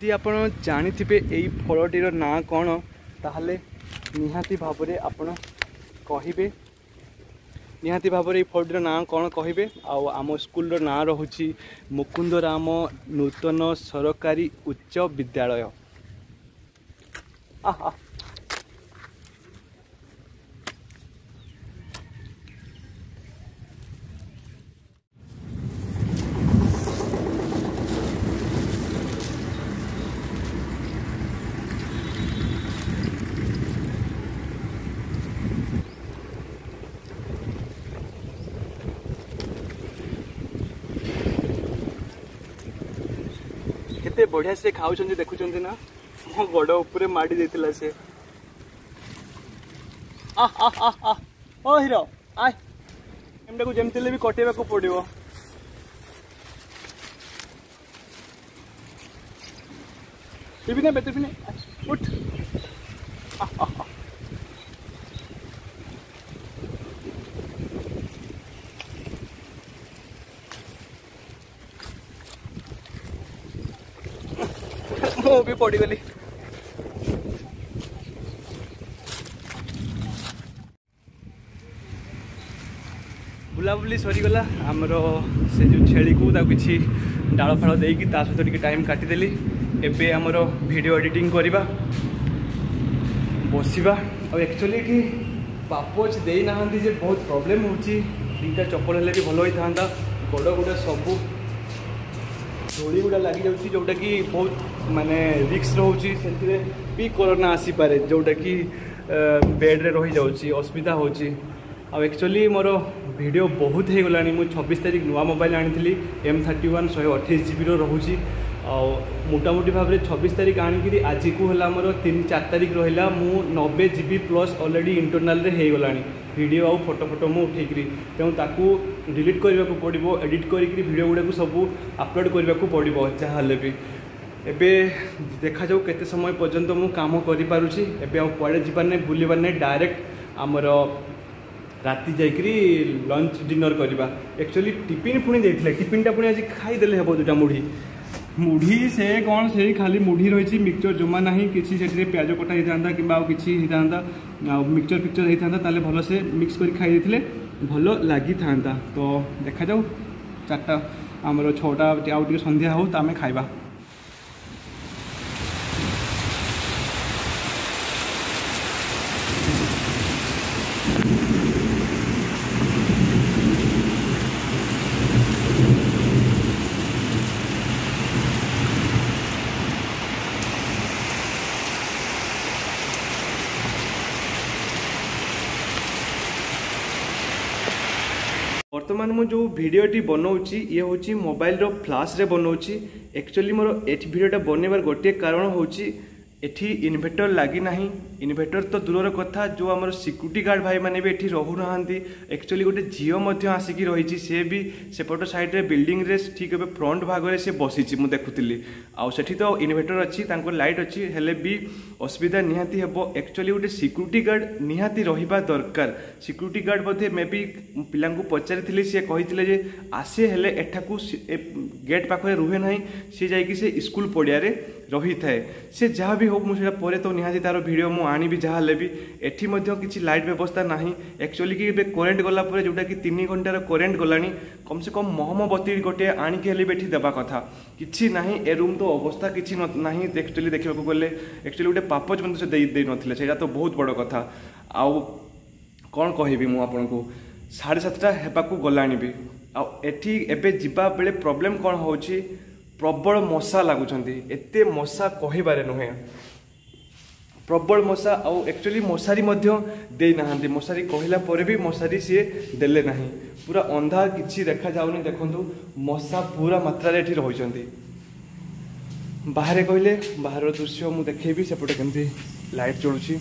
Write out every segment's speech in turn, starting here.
यदि आपण जानिथिबे एई फलटीर ना कौन ताहले निहाती भाबरे आपण कहिबे निहाती भाबरे एई फलटीर ना कौन कहिबे। आम स्कूल ना रहुछि मुकुंदराम नूतन सरकारी उच्च विद्यालय। केते बढ़िया से खाऊ देखुं ना मो गोड़ उपरे माड़ी देथिला से। ओ हीरो आय एमटा को जेमतिले भी कटेबा को पड़िबो। टिफिन टिफिन उठ। मो भी पड़गली। बुलाबुली सरीगला आमर से जो छेली को किसी डाल फाड़ देकी सहित टिके टाइम काटिदेली। एबे आमर वीडियो एडिटिंग करवा बसवा। एक्चुअली ये पापोच देना जे बहुत प्रॉब्लम होची। तीनटा चप्पल हेल्ले भी भल होता गोड़ गुड़ा सब धूली गुड़ा लगी जाऊँगी जोटा कि बहुत माने रिक्स रोचे से भी कोरोना आसीपे जोटा कि बेड्रे रही जाऊँगी असुविधा होची। एक्चुअली मोर वीडियो बहुत हो गलानी। मु 26 तारीख नुआ मोबाइल आनी M31 128 GB रोचे। मोटामोटी भाव में 26 तारीख आनिकी आज को है मोर 3-4 तारीख रहा मु 90 GB प्लस ऑलरेडी इंटरनल रे हो गलानी वीडियो आउ फोटो फोटो मु उठेक तेणु ताकू डिलीट करने को पड़ो एडिट करके वीडियो गुड़ा सब अपलोड करने को पड़ो जहाँ भी। एबे देखा जाऊ केते समय पर्यंत मु काम करि पारुछि। एबे आ कुआडे जिबार नै बुलिबार नै डायरेक्ट आमर राति जाइकरी लंच डिनर करवा। एक्चुअली टिफिन पुणी देथिले टिफिनटा पुणी आज खाईदेले हेबो। दुटा मुढ़ी से कौन से खाली मुढ़ी रही मिक्सचर जमा ना किसी से प्याज कटा होता कि किसी होता मिक्सचर पिक्चर होता ताले भल से मिक्स कर खाई देथिले भल लगी था। तो देखा जाऊ 4टा आमर 6टा आउ टे संध्या हो तो आम खाइबा। वर्तमान मु जो वीडियोटी बनाऊँगी ये हूँ मोबाइल रो फ्लाश रे बनाऊँगी। एक्चुअली मोर एटी वीडियोटा बनवार गोटे कारण होची एठी इन्वर्टर लगी ना। इन्वर्टर तो दूर कथा जो आम सिक्यूरीटी गार्ड भाई मैंने भी एठी रहू ना। एक्चुअली गोटे झील आसिक रही सी भी सेपट साइड रे बिल्डिंग रे ठीक है फ्रंट भाग में सी बसी मुझे देखुली आठी तो इन्वर्टर अच्छी लाइट अच्छी हेले भी असुविधा निहाती हेबो। एक्चुअली गोटे सिक्यूरीटी गार्ड निहाती रहिबा दरकार। सिक्यूरीटी गार्ड बोधे मे भी पिला पचारि सी कही जे आसे हेले एठाकू गेट पाखे रुहे ना सी जाइए से स्कूल पड़िया रही थाए से जहाँ भी हो मुझे पर तो निहाती तार वीडियो मु आनी जहाँ भी एठी मध्य किसी लाइट व्यवस्था ना। एक्चुअली कि करेन्ट गला जोटा कि 3 घंटार करेन्ट गलानी कम से कम मोहम्मबती गोटे आणिकी हेले भी देवा कथा किसी ना। ए रूम तो अवस्था किसी ना। एक्चुअली देखा गले एक्चुअली गोटे पापच मतलब से दे नथिले सेटा तो बहुत बड़ कथा। आउ कौन कहबी मु आपन को 7:30 हेबाकू गलानी भी एठी एबे जिबा बेले प्रॉब्लम कौन होची प्रबल मशा लगुंट एते मशा कहबारे नुहे प्रबल मशा। एक्चुअली मशारी देना मशारी कहला पर भी मशारी सी देले ना। पूरा अंधार किसी देखा जाऊनी देखु मशा पूरा मात्रा रही बाहर कहले बाहर दृश्य मुझे देखेबी सेपटे केमती लाइट जलुची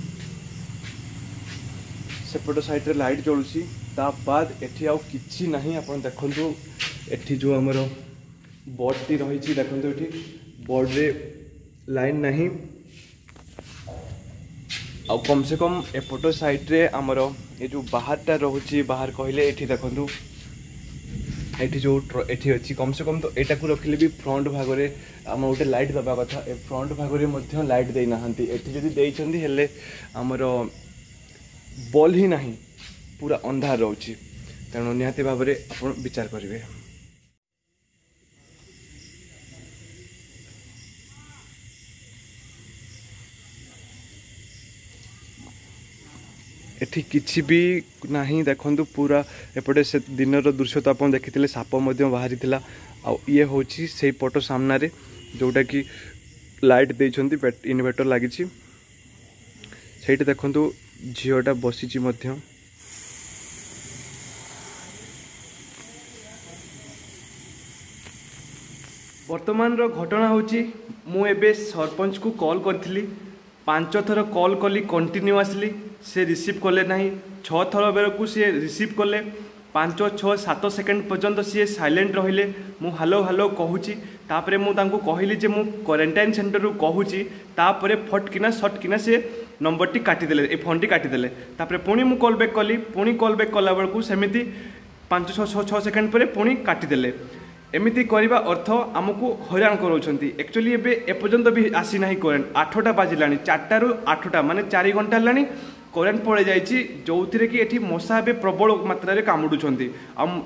सेपट साइड रे लाइट जलुची ता बाद एठी आउ किछि नाही। आपण देखंतु एठी जो हमर बोर्ड टी रही देखंतु एठी बोर्ड रे लाइन नाही आ कम से कम एपट साइड रे हमर ए जो बाहर टा रहउची बाहर कहले एठी देखंतु एठी जो एठी अच्छी कम से कम तो एटा को रखिले भी फ्रंट भागरे आम गोटे लाइट दबा कथा ए फ्रंट भागरे मध्य लाइट दे नाहंती एठी जदी देइछंदी हेले हमर बल ही नहीं पूरा अंधार रोची तेणु निहाती भाव में आप विचार करेंगे। एठी किछि भी नहीं देखंतु पूरा एपटे से दिन दृश्य तो आप देखी साप बाहरी आ ये हूँ से पट सामने जोटा कि लाइट देइछंती इन्वर्टर लगी से देखंतु झीटा बसी वर्तमान घटना हूँ मुझे सरपंच को कॉल करी 5 थर कॉल कली कंटिन्यूअसली से रिसीव कले ना 6 थर बेलू सी रिसीव कले 5 6 7 सेकेंड पर्यंत सी साइलेंट रहिले मु हालो हालो कहूची तापरे मु तांको कहली जे मु क्वारंटाइन सेंटर रु कहूची तापरे फटकिना सटकिना से नंबर टी काटी देले ए फोन टी काटी देले तापरे पुणी मु कॉल बैक कली पुणी कॉल बैक कला बेलू सेमिति 5 6 सेकेंड पर पुणी काटी देले एमिति करवा अर्थ आमको हैरान कराउछंती एक्चुअली एबे एपर्यंत भी आसी नाही करेंट 8टा बाजिलानी 4टा रु 8टा माने 4 घंटा लानी करेंट पड़े जाइए जो थी कि एठी मशा ए प्रबल मात्रा रे कामुडुछंती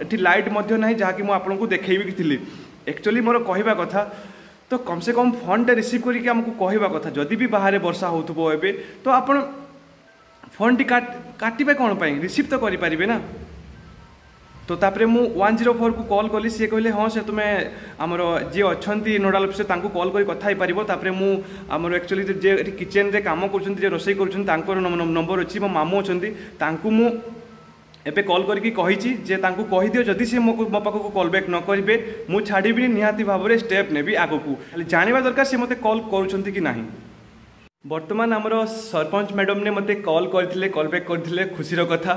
एठी लाइट मध्य नाही जहा कि मु आपनको देखैबी थिली एक्चुअली मोर कहवा कथा तो कम से कम फोन टे रिसीव करके आमको कहवा कथा जदि भी बाहर वर्षा होथबो एबे तो आपण फोन टी काटिबे कोन पई रिसीव तो करि परिबे ना तो तापरे मु 104 को कॉल कली सी कहले हाँ से तुम्हें आमर जी अच्छा नोडाल ऑफिसर तांको कॉल करी कथा पारिबो तापरे मु आमर एक्चुअली जे किचन रे काम करछन जे रोसई करछन तांकर नंबर अछि मो मामू अछंती तांको मु एबे कॉल करके कहिछि जे तांको कहि दियो जदि से मो पाखा को कॉल बैक न करिवे मु छाड़ीबी निहाती भाव में स्टेप नेबी आगो को जानिबा दरकार से मते कॉल करूछंती कि नाही। वर्तमान आमर सरपंच मैडम ने मते कॉल करथिले कॉल बैक करथिले खुशीर कथा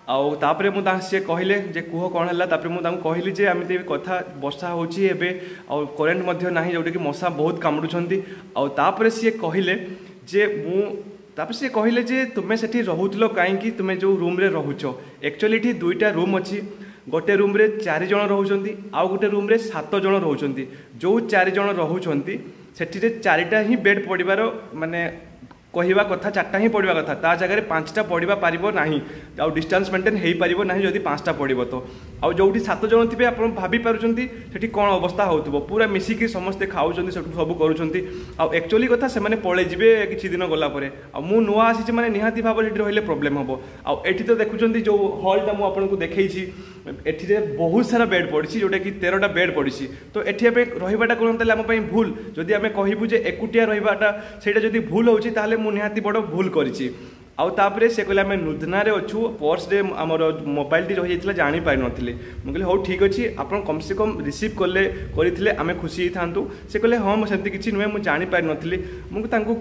आउ तापरे मु सी कहले जे कुह कौन है तापरे मु कहली जे आमती कथा वर्षा होची एबे आउ करेंट मध्य नाही जोटा कि मशा बहुत कामुडुछंती आउ तापरे सी कहले जे मु तापर सी कहले जे तुमे सेठी रहुतलो काईकी तुमे जो रूम रे रहुचो एक्चुअली एठी 2टा रूम अछि गोटे रूम रे 4 जण रहुचंती आउ गोटे रूम रे 7 जण रहुचंती जो 4 जण रहुचंती सेठी रे 4टा ही बेड पड़िबार माने कहवा कथा 4टा ही पड़ा कथा ता जगह 5टा पड़ा पारिबो नाही आउ डिस्टेंस मेंटेन हेई पारिबो नाही जदि 5टा पड़िबो तो आउ जोठी 7 जण थिबे आपण भाबी पारुचंती सेठी कोन अवस्था होतबो पूरा मिसिकी समस्त खाउचंती सब करूचंती आउ एक्चुअली कथा से माने पळे जिवे किछि दिन गला परे आ मु नुआ आसी माने निहाती भाव सेठी रहिले प्रॉब्लम हबो आउ एठी तो देखुचंती जो हॉलटा मु आपन को देखैछि एठी रे बहुत सारा बेड पड़िछि जोटा कि 13टा बेड पड़िछि तो एठी एबे रहिबाटा कोन तले हम पई भूल जदि आमे कहिबु जे एकुटिया रहिबाटा सेटा जदि भूल होछि ताले मु निहाती बड़ भूल करिछि आउ तापरे से कहले आमे नुदना रे अछु पर्स रे हमर मोबाइल टी रहि जाइतला जानि पाइ नथिले मु कहले हो ठीक अछि आपण कम से कम रिसीव करले करिथिले आमे खुशी हि थांतु से कहले हां म सेंति किछि नुहे मु जानि पाइ नथिले मु तांको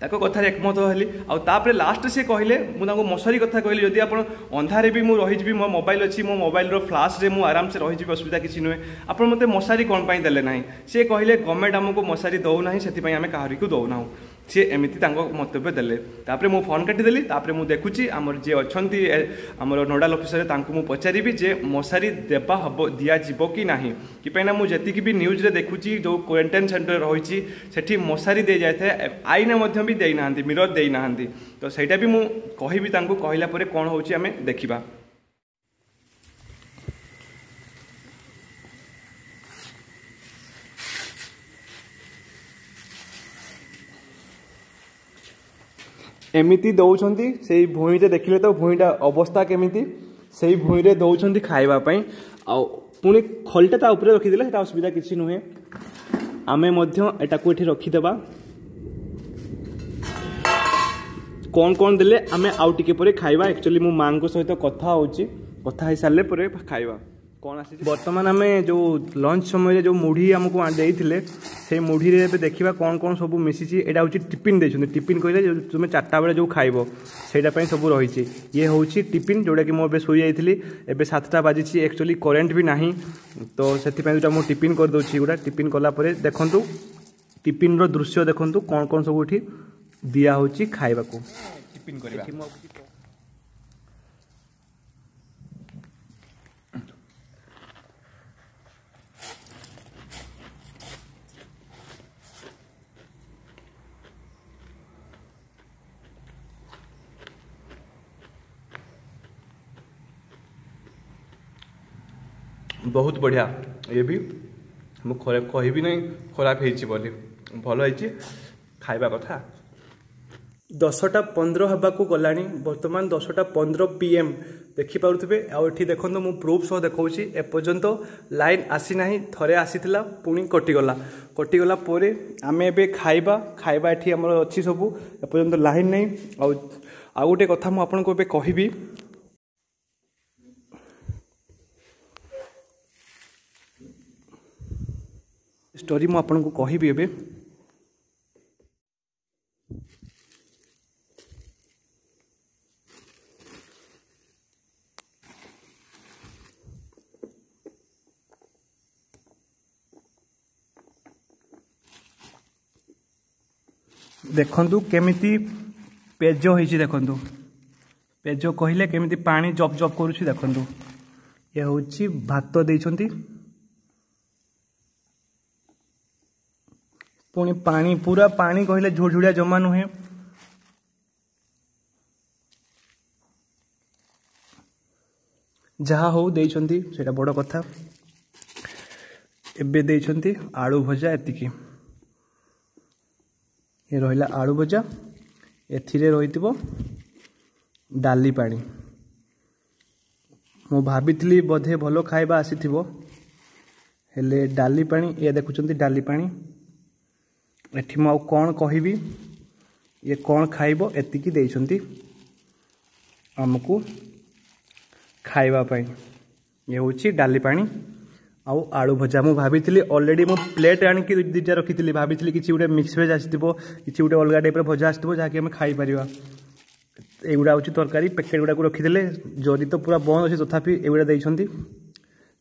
ताको कथार एकमत हली आउ तापरे लास्ट से कहले मु तांको मशारी कथा कहली जदि आपण अंधारे भी मु रहि जिबी मो मोबाइल अछि मो मोबाइल रो फ्लैश रे मु आराम से रहि जिबी असुविधा किछि नुहे आपण मते मशारी कोन पाइ देले नाही से कहले गवर्नमेंट हमको मशारी दउ नाही सेति पई आमे काहरी को दउ नाउ सी एमती मंतव्य देले तापरे मु फोन काटिदेली तापरे मु देखुची आमर जे अछंती आमर नोडाल ऑफिसर तांको मु पचारिबी जे मशारी देबा हबो दिया जिवो कि नाही कि पैना मु जति कि भी न्यूज रे देखुची जो क्वारंटाइन सेंटर रहिची सेठी मशारी दे जाय थे आईना मध्य भी देई नाहंती मिरर देई नाहंती तो सेटा भी मु कहिबी तांको कहिला परे कोन होची हमें देखिबा। एमिति दौरान से भूई देखिले तो भूईटा अवस्था केमिति से भूई रे दौरान खाइबापी पुणी खलटा ता ऊपर रखीदे असुविधा किसी नुहे आमे मध्य एटा को एठी रखीदेबा कौन कौन देले आमे आउ टिके परे खाइबा एक्चुअली मो मां को सहित कथा होची कथा ही सारे परे खाइबा कौन आसी वर्तमान आमे जो लंच समय जो मुढ़ी हमको देइथिले से मुढ़ी रे एबे देखिबा कौन कौन सब मिसिची एटा होची टिफिन देछन टिफिन कहले तुमे 4टा बेले जो खाइबो सेटा पई सब रहिची ये होची टिफिन जोडा कि मो बे सोई जाइथिली एबे 7टा बाजिची एक्चुअली करेंट भी नाही तो सेति पई जोटा मो टिफिन कर दोची गुडा टिफिन कला परे देखंतु टिफिन रो दृश्य देखंतु कौन कौन सब उठी दिया होची खाइबा को टिफिन करबा बहुत बढ़िया ये भी मुझे कहबी नहीं खराब होली भल होती खाइबा कथा 10:15 होगाकू गला बर्तमान 10:15 PM देखिपे आठी देखो मु प्रूफ सह देखा एपर्यंत लाइन आसी ना थे आसी पुणी कटिगला आम ए खाइबा ये आम अच्छी सब एपर्यंत लाइन नहीं आउ गोटे कथा मुझे कहबी स्टोरी मु आपन को कहबी एबे देखंतु केमिति पेज होइछि देखंतु पेज कहले केमिति पानी जब जब करूछि देखंतु ये होछि भात देइछंती पुणी पानी पूरा पानी कहले झुड़झुड़िया जमा नुहे जहा हो देइछंती सेटा बड़ कथा एबे देइछंती आलू भजा एतिकी ये रहिला आलू भजा एथिरे रहितबो डाली पानी मो भाबितली बोधे भलो खाइबा आसीथिबो हेले डाली पानी ये देखुचंती डाली पानी एठी मु कौन कहबी ये कौन खाइबो एतिकी देइछंती हमकू खाइबा पाई ये होची डाली पानी आउ आलू भजा मु भाबितली ऑलरेडी मु प्लेट आनिकी दुटा रखितली भाबितली किछि उडे मिक्स वेज आसीथिबो किछि उडे अलगा टाइप रे भजा आसीथिबो जाके हम खाइ परिबा एगुडा होची तरकारी पैकेट गुडा को रखिदेले जरी तो पूरा बंद अछि तथापि एगुडा देइछंती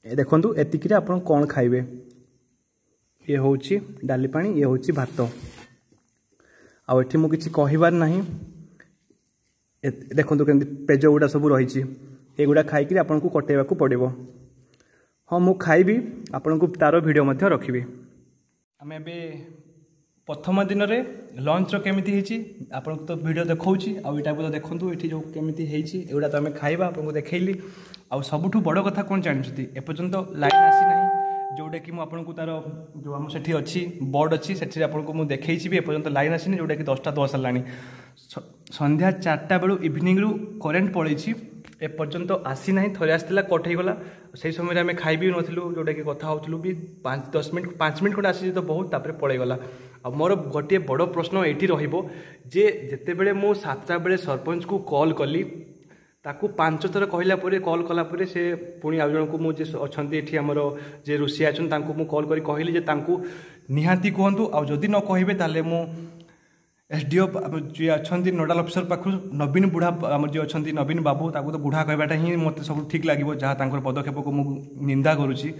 देखंतु एतिकी रे आपण कोन खाइबे ये होची डाली पानी ये होची भात आउ एठी मु किछि कहिबार नाही देखंतु केंति पेज गुडा सब रहिछि एगुडा खाइ कि आपण को कटेबा को पड़िबो हाँ मु खाइबी आपण को तार वीडियो मध्य रखिबी आम ए प्रथम दिन रे लंच रो केमिति हेची आपण को तो वीडियो देखौची आ एटा को देखंतु एठी जो केमिति हेची एगुडा तो आम खाइबा आपण को देखैली आ सबुठु बड़ कथा कोन जानिछथि एपर्यंत लाइन आसी नाही जोटा कि मुझे आपको तार जो आम से अच्छी बोर्ड अच्छी से आपको मुझे देखी भी एपर्यंत लाइन आसनी जोटा कि 10:10 है संध्या 4टा बेलू इवनिंग रु करेन्ट पड़े एपर्यंत आसी ना थे आसाला कट होगला से समय आम खाई भी नथिलु जोटा कि कथा होतलु भी 5-10 मिनट 5 मिनट खंडे आसी तो बहुत तापर पड़ेगला आ मोर गोटे बड़ प्रश्न ये जे जिते बड़े मु 7टा बेले सरपंच को कॉल कली ताकू 5 थर कहला कॉल कला से पुणी आउ जन को मुझे अच्छा ये आमर जे ऋषि अच्छा कॉल कर कहली जे तांकू निहाती कहतु आ जदि न कहे ताले मु एसडीओ जी अच्छा नोडाल अफिसर पाखु नवीन बुढ़ा आम जी अच्छा नवीन बाबू ताकू तो बुढ़ा कहवाटा ही मत सब ठीक लगे जहाँ पदक्षेप को मुझे निंदा करुच्ची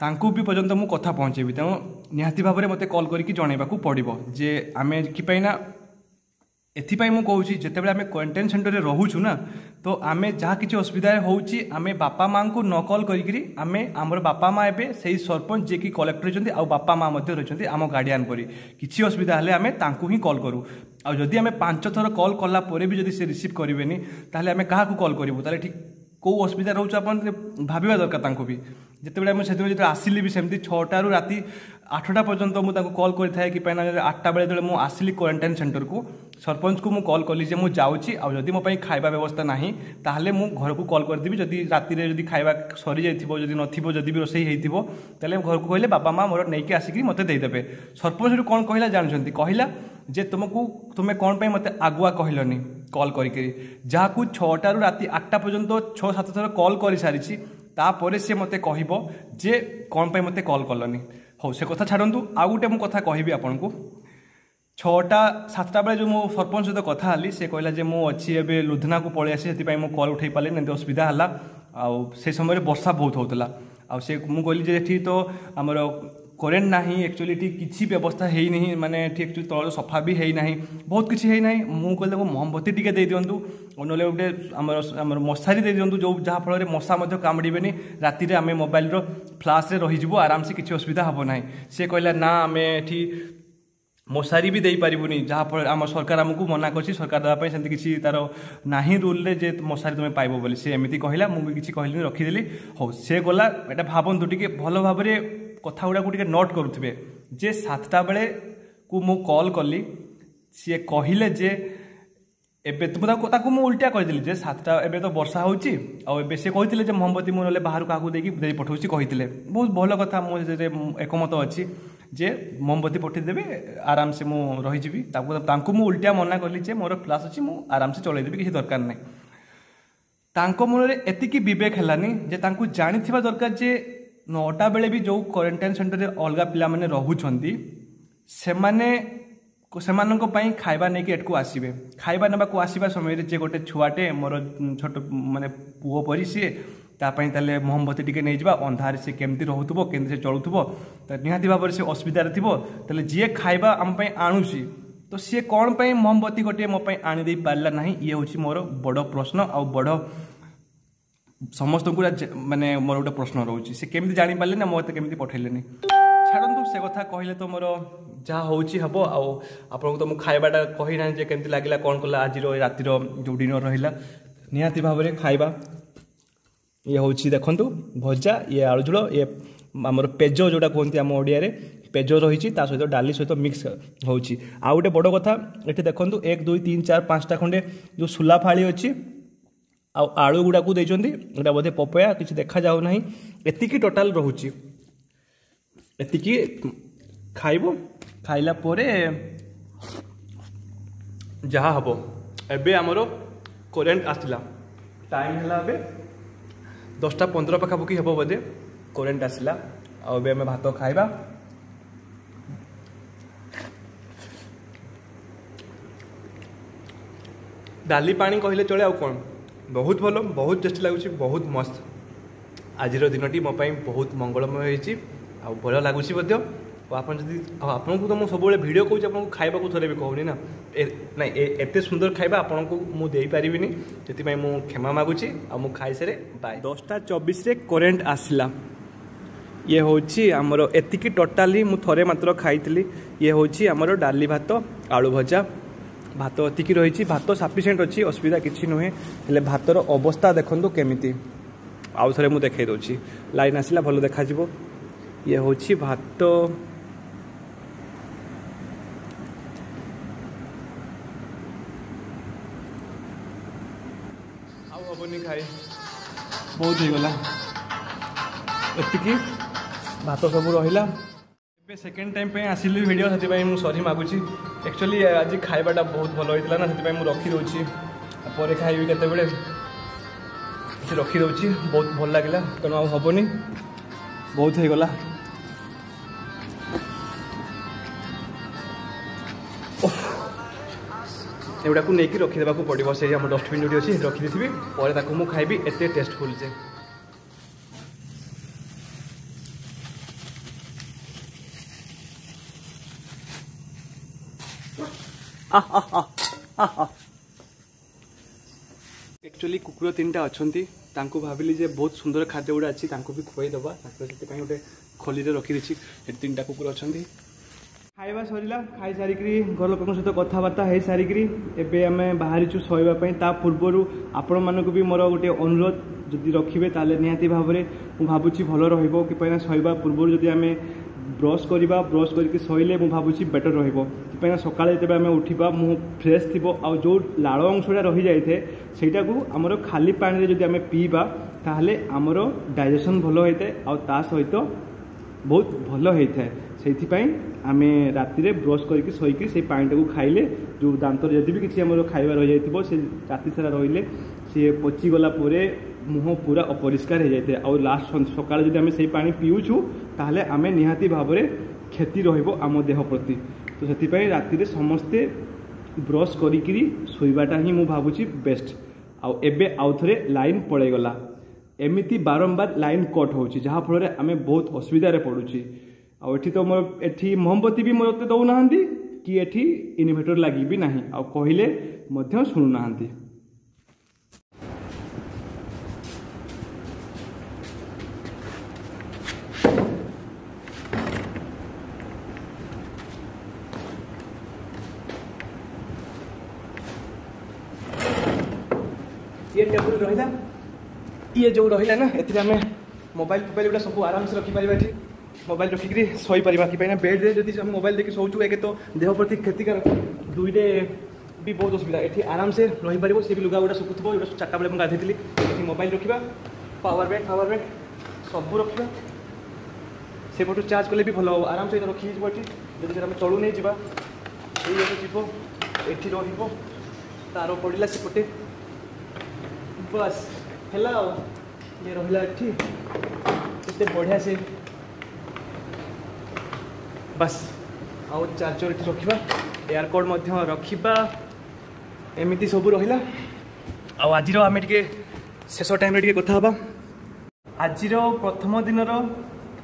तांकू भी पर्यंत मु कथा पहुँचेबी तेणु निहाती भाव में मत कॉल करके जनवाक पड़ो जे आम कि एथिपाई मु कहूँ जिते आम क्वारंटाइन सेंटर में रोचु ना तो आम जहाँ किसी असुविधा होउची आम बापा माँ को न कॉल करी आम आमर बापा माँ एवं से सरपंच जी की कलेक्टर रही आ बापा माँ रही आम गार्डियन परी किसी असुविधा हेल्ले आम तांकू ही कॉल करूँ आदि आम 5 थर कॉल कला भी जब से रिसीव करेंगे ताहले आम क्या कॉल करूँ ताहले ठीक कौ असुविधा रोच आप भाविबा दरकार भी जिते मुझे जो आसिली भी सेमती 6टारू राति 8टा पर्यंत मुझे कॉल करता कि 8टा बेले जो मुझे आसिली क्वारंटाइन सेंटर को सरपंच को मुझे कॉल कली जे मुझे जाऊँगी आदि मो खाଇବା व्यवस्था नहीं ताहले मु घर को कॉल करदेवी जदि राति रे जदि खाଇବା सरी जाइथिबो जदि नथिबो जदि भी रोसई हेइथिबो ताहले घर को कहले बाबा माँ मोर नहीं आसिक मत देदेवे सरपंच कौन कहला जानछंती कहला जे तुमको तुम्हें कौन पे मत आगुआ कहलनी कॉल करी जहाँ को 6टारू राति 8टा पर्यंत 6-7 थर कॉल कर सारी तापर सी मत कह जे कौन पे मत कॉल कलनी हो से कथा छाड़ू आउ गोटे मु कथा कहबी आपन को 6टा-7टा बेले जो मो सरपंच सहित कथा हली से कहला जे मु अच्छी एबे लुधिना को पळै आसी सेति मो कॉल उठै पाले नहीं असुविधा हला आ से समय वर्षा बहुत होतला आ से मु कहली जे एठी तो हमर करेन्ट नाही एक्चुअली ठीक किसी व्यवस्था है नहीं माने ठीक एक्चुअली तल सफा भी है नहीं बहुत किसी है नहीं मु कहले मोमबत्ती टिके दे दियंतु नले गोटे आमर मशारी दे दियंतु जो जहाँ फल मशा कामुड़ेनि राति आम मोबाइल फ्लाश रे रही आराम से किसी असुविधा हम ना से कहला ना आम एठी मशारी भी दे पारिबुनी जहाँफल आम सरकार आमको मना कर सरकार देवाई से किसी तार ना रूल जे मशारी तुम पाइब बोली सी एमती कहला मुझे किसी कहली रखीदेली हो सी गला एटा भावतु टे भल भाव कथा गुड़ाक टे नोट करुवे जे 7टा बेले को मु कॉल कली सी कहले जे एबे तुमको मुझे उल्टा कहीदेली जे 7टा एबे तो वर्षा होची आबे से कहते मोमबत्ती मुझे बाहर क्या दे पठाऊँ कहते बहुत भल कथा मुझे एकमत अच्छी जे मोमबत्ती पठेदेवी आराम से मु रहीजी मुझे उल्टा मना कली जे मोर फ्लाश अच्छी मुझे आराम से चलैदेवी किसी दरकार नहीं तांको मन में एतिकी विवेक हैलानी जे तांको जानी दरकार जे 9टा बेले भी जो क्वारंटाइन सेंटर में अलग पिला माने रहुछंती सेमानंको पई खाइबा नहीं एटको आसीबे खाइबा नेबा को आसीबा समय जे गोटे छुआटे मोर छोट माने पुओ परी सी तापाई ताले मोमबत्ती टिके नहीं जावा अंधार से केमती रहउथबो केमती से चलुथबो त निहाती भाव से असुविधा थिबो ताले जे खाइबा हम पई आणुसी तो सी कौन पई मोमबत्ती गोटे मो पई आनी दे पारला नहीं ये होची मोर बड़ प्रश्न आ बड़ समस्त को माने मोर गोटे प्रश्न रोची से केमती जानी पारले ना मते केमती पठैलेनी छाड़ू से कथा कहले तो मोर जहाँ होची हबो आपन तो मु खाइबाटा कहि ना जे केमती लागिला कोन कला आज रातिर जो डिनर रहिला निहाती भाव में खाइबा ये हूँ देखु भजा ये आलू झोल ये आमर पेज जोटा कहते आम ओडिया पेज रही सहित डाली सहित मिक्स हो गोटे बड़ कथा ये देखु 1 2 3 4 5टा खंडे जो सुला फाड़ी अच्छी आलू गुड़ा को देते बोधे पपया किसी देखा जाऊ ना एतिकी टोटाल रोची एतिकी खाइब खाइला परे जहाँ हम एबे आमर करेन्ट आसला टाइम है 10टा 15 पाखापाखि हम बोधे करेन्ट आसला आम भात खाइबा डाली पानी कहले चले कौन बहुत भल बहुत टेस्टी लगुच बहुत मस्त आज दिनटी मो बहुत मंगलमय हो भल लगुच आपन को तो मुझे सब भिडियो कहूँ आपको खाइबा को थोड़े भी कहूनी ना ना एत सुंदर खाइबा आपन को मुझे पारिनी से मुझे क्षमा मागुची आ मु खाई सारे बाय 10टा 24 रे करेन्ट आसला ये हूँ आमर एतिकी टोटाली मु थरे मात्र खाई ये हूँ आमर डाली भात आलू भजा भात एतिकी रही भात सफिसीयंट अच्छी असुविधा किसी नुहे हेले भातर अवस्था देखो केमिति आउ थे मुझे देखई दूसरी लाइन आसला भल देखा ये हूँ भात हबनी खाई बहुत ही गला एतिकी भात सब रहा सेकेंड टाइम पे आसिली वीडियो से मुझे सॉरी मागुची एक्चुअली आज खाइबाटा बहुत भल होता ना से रखी दूसरी पर खाइबी केतबेले रखी दूसरी बहुत भल लगे तेणु आ हबनी बहुत हो गला एगुड़ा को लेकिन रखीदेवा पड़ो से आम डस्टबिन जो अच्छी रखी थी पर मुझे खाइबी एत टेस्टफुल जे एक्चुअली कुकुर 3टा अच्छा भाविली जे बहुत सुंदर खाद्य गुड़ा अच्छी भी खुआईदबा से गोटे खोली रखी दी 3टा कुकुर अच्छा खाइबा सरला खाई सारिक घर लोक सहित कथबार्ता हो सारिक एवं आम बाहरीचु शोवाई ता पूर्वर आपण मानक भी मोर गोटे अनुरोध जदि रखिए ताले निहाती भाव में मुझे भावुची भल रही शोवा पूर्व जदि आम ब्रश करवा ब्रश करके शोले मुझे भावुची बेटर रही सका जो आम उठा मुह फ्रेश थी आ जो लाड़ अंशटा रही जाए सहीटा को आमर खाली पानी जदि आम पीवा ताहले आमर डाइजेशन भल होता है आ सहित बहुत भल होता है से आम राति ब्रश करके शोक से पानीटा को खाइले जो दांत जदि भी किसी आम खाइबा रही जाए से राति सारा रही सी पचिगला मुह पूरा अपरिष्कार हो जाए और लास्ट सका जब आम से पानी पीऊँ ताहले आम निहाती भाव में क्षति रम देह प्रति तो से राति समस्ते ब्रश करी शोवाटा ही मुझे भावुची बेस्ट आबे आउ थे लाइन पलैगला एमती बारंबार लाइन कट हो जहाँफल आम बहुत असुविधा पड़ुची आठी तो मोर एठी मोमबत्ती भी मत दौना कि एठी इनभर्टर लगी भी ना आ कहले शुणुना ये टेबुल रहा ये जो रहा ना ये आम मोबाइल फोबाइल गुड़ा सब आराम से रखिपर ये मोबाइल रखिकी शोपर कि बेड्रे जब मोबाइल देखिए शोचु एक तो देह प्रति क्षतिकारक दुईटे भी बहुत असुविधा ये आराम से रहीपर सी भी लुगा गुड़ा शुकुव चार्टा बेले गाधे ये मोबाइल रखा पावर बैंक सब रखा से पटू चार्ज कले भी भल हम आराम से रखी जब आम चलू नहीं जावा ये रही तार पड़ा सेपटे बस है ये रहा ये बढ़िया से बस आउ चार्जर ये रखा एयरकॉर्ड रखा एमती सब रहा आज आम शेष टाइम कथा आज प्रथम दिन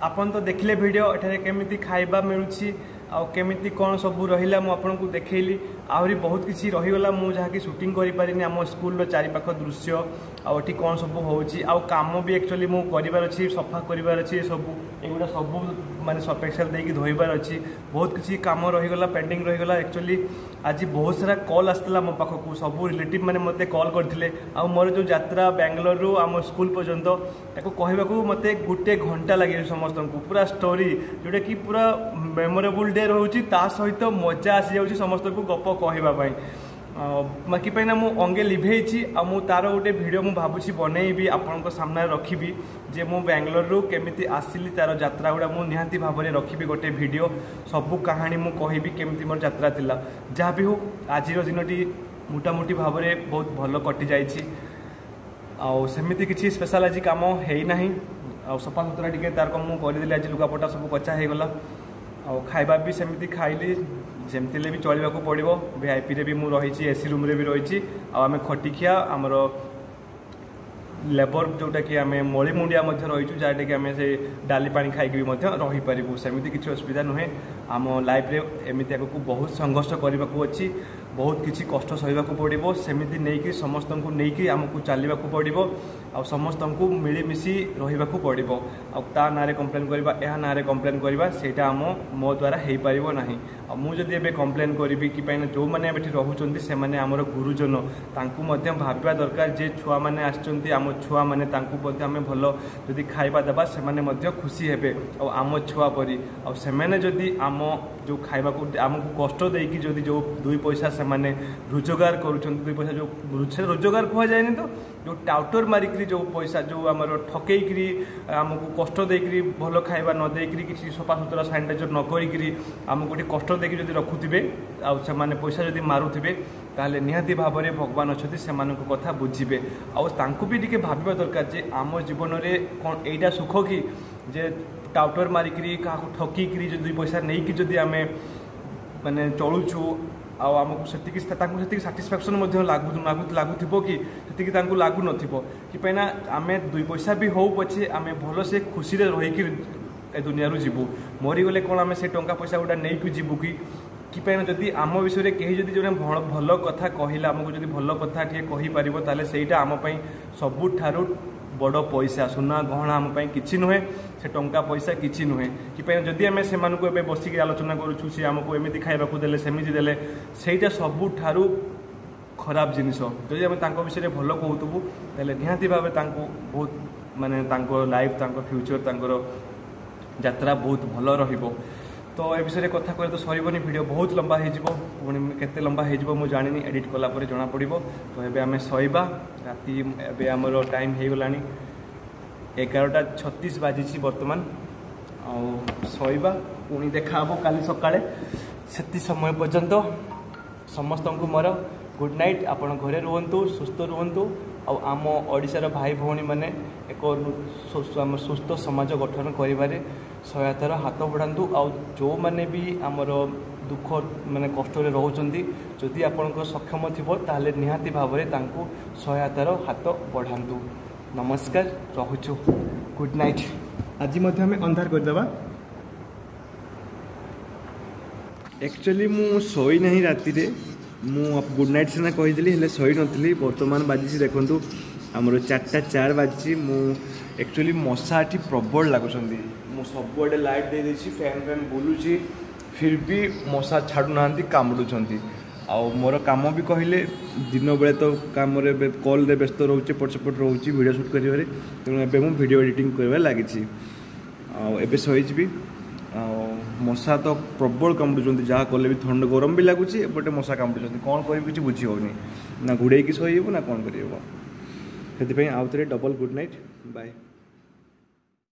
आपन तो देखले वीडियो एठारे केमिति खाइबा मिलुछि आ केमिति कौन सब रहिला मु आपन को देखैली आहरी बहुत किछि रहिगला मु जहा कि शूटिंग करि पारिनी आम स्कूल रो चारि पाख दृश्य आ ओठी कौन सब होउछि आ काम भी एक्चुअली मु करिवार अछि सफा करिवार अछि सब एगुडा सब माने सपेक्सल देकी धोइबार अछि बहुत किछि काम रहिगला पेंडिंग रहिगला एक्चुअली आज बहुत सारा कॉल आस्तला मो पाख को सब रिलेटिव माने मते कॉल करथिले आ मोर जो यात्रा बेंगलोर रो आम स्कूल पर्यंत ताको कहबा को मते गुटे घंटा लागि समस्त को पूरा स्टोरी जोटा कि पूरा मेमोरेबल डे रोची ता सहित मजा आसी जाउची समस्त को गप कहबा पई बाकी ना मु अंगे लिभेइछि आ मु तार गोटे वीडियो मु भाबुछि बनेइबी आपनक सामने रखिबी जे मु बेंगलोर रो केमिति आसिली तार यात्रा गुडा मु निहांती भाबरे रखिबी गोटे वीडियो सब कहानी मु कहिबी केमिति मोर यात्रा थिला जहा भी हो आज रो दिनटी मोटामोटी भाबरे बहुत भलो कटि जाइछि आ सेमिति किछि स्पेशल आज काम हेइ नाही आ सफा सुतरा टिके तार कम मु करदेली आज लुगापटा सब कच्चा हो गला आ खाइबा भी सेमिति खाइली जमती भी चलवा को पड़ो वीआईपी रे भी मु रही एसी रूम रे भी रही आम खटिखिया आमर लेबर जोटा कि आम मली मुंडिया रही जहाँटा कि आम से डाली पानी खाई रही पारू सेमती किसी असुविधा नुहे आम लाइफ रे एमती आगे बहुत संघर्ष करने को अच्छी बहुत किसी कष्ट सहवा पड़ो सेमती नहीं समस्त को लेकिन आमको चलने को पड़ो आ समस्त को मिलमिशि रहा पड़ो आ ना कम्प्लेन करवा यह ना कम्प्लेन करवा सेटा आम मो द्वारा हो पार ना मुझे एवं कम्प्लेन करी कि जो मैंने रोच से आमर गुरुजन भाविया दरकार जे छुआ मैंने आम छुआ मैंने आम भल जदि खाइबा देवा से खुशी हेबे आम छुआ परी आदि आम जो खाइबा को आमको कष्ट देकी जदि जो दुई पैसा से रोजगार करुँच दुई पैसा जो रोजगार कह जाए तो जो टाउटर मारिकी जो पैसा जो आम ठकईकरी आमको कष्ट देकरी भल खाइबा न देकरी किसी सफा सुतरा सानिटाइजर न करी आमको गोटे कष्ट देकी जदि रखुवे आने पैसा जदि मारुवे ताहले निहाती भाव में भगवान अच्छा से कथा बुझे आउ भी टिके भाविबा दरकार जे आम जीवन में कौन एटा सुख कि जे टाउटर मारिकी क्या ठकिकी जो दुई पैसा नहीं कि जदि आम माने चलुचु आमको से साटिस्फैक्शन लगुव कि लगुन कि आम दुई पैसा भी हो पछे आम भल से खुशी रहीकि ए दुनिया जीवु मरीगले कौन आम से टंका पैसा गुड़ा नहीं जीवु कि जदि आम विषय में कहीं जदि जो भल कथा कहला आमको जदि भल कथा कहीपर ताले सेटा आमपाई सबुठारु बड़ पैसा सुना गहना आमपाई किछि नुहे से टंका पैसा किछि नुहे कि जदि आम से बसिक आलोचना करूँ सी आमको एमती खाइबा देले सेमिति देले सेटा सबुठारु खराब जिनिस जदि आम विषय में भल कहतुबु ताले निहाती भाव बहुत माने लाइफ फ्यूचर यात्रा बहुत भल रहिबो तो ए विषय में कथा तो सरबनी वीडियो बहुत लंबा हो पुणी केते लंबा हो जानी एडिट कला जना पड़ो तो ये आम शोवा राति एवं आमर टाइम हो गला 11:36 बाजी बर्तमान शोवा पुणी देखा काली सकाळे से समय पर्यंत समस्त को मोर गुड नाइट आपण घरे रुहतु सुस्थ रुहतु आम ओडिशार भाई भौणी मैंने एक आम सुस्थ समाज गठन करिबारे सहायतार हाथ बढ़ातु जो मैंने भी आमर दुख माने कष्ट रोचंती जदि आपण सक्षम थी ताले निहाती भाव में सहायतार हाथ बढ़ातु नमस्कार रहुचु गुड नाइट आज आम अंधार करदेवा एक्चुअली मु सोई नहीं राति रे मु गुड नाइट सीना कहीदेली हेले सोई नी बर्तमान बाजी देखु आमर 4:04 बाजी मु एक्चुअली मशा एटी प्रबल लगुच मु सबुआडे लाइट दे देछि फैन बुलूची फिर भी मशा छाड़ू ना कामुड़ुंट मोर काम भी कहले दिन बेले तो कम कॉल व्यस्त रोचे पट सेपट रोचे वीडियो शूट कर तेणु एवं मुझे वीडियो एडिटिंग कर लगी आबे शोची मशा तो प्रबल कामुड़ जहाँ कले भी थंड गरम भी लगुच एपटे मशा कामुड़ कौन कर किसी बुझी होनी ना घोड़े शोब ना कौन कर आउ थे डबल गुड नाइट बाय।